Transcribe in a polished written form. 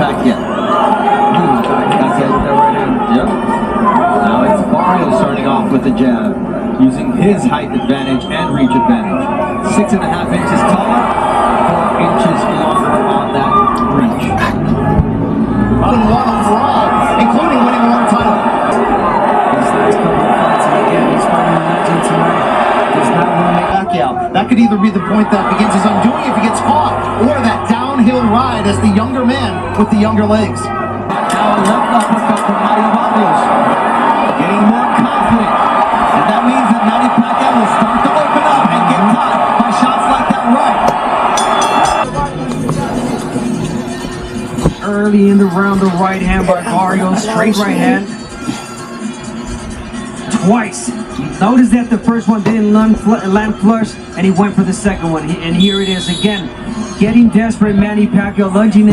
Pacquiao. Yep. Now it's Barrios starting off with the jab, using his height advantage and reach advantage. 6.5 inches taller, 4 inches longer on that reach. Won one overall, including winning one title. His last couple of fights, and again, he's fighting a legend tonight. Does not want to make Pacquiao. That could either be the point that begins his undoing if he gets caught, or that downhill ride as the younger man with the younger legs. Now a left uppercut from Barrios. Getting more confident. And that means that Manny Pacquiao will start to open up and get caught by shots like that right. early in the round, the right hand by Barrios, straight right hand. Twice. Notice that the first one didn't land flush, and he went for the second one. And here it is again. Getting desperate, Manny Pacquiao lunging in.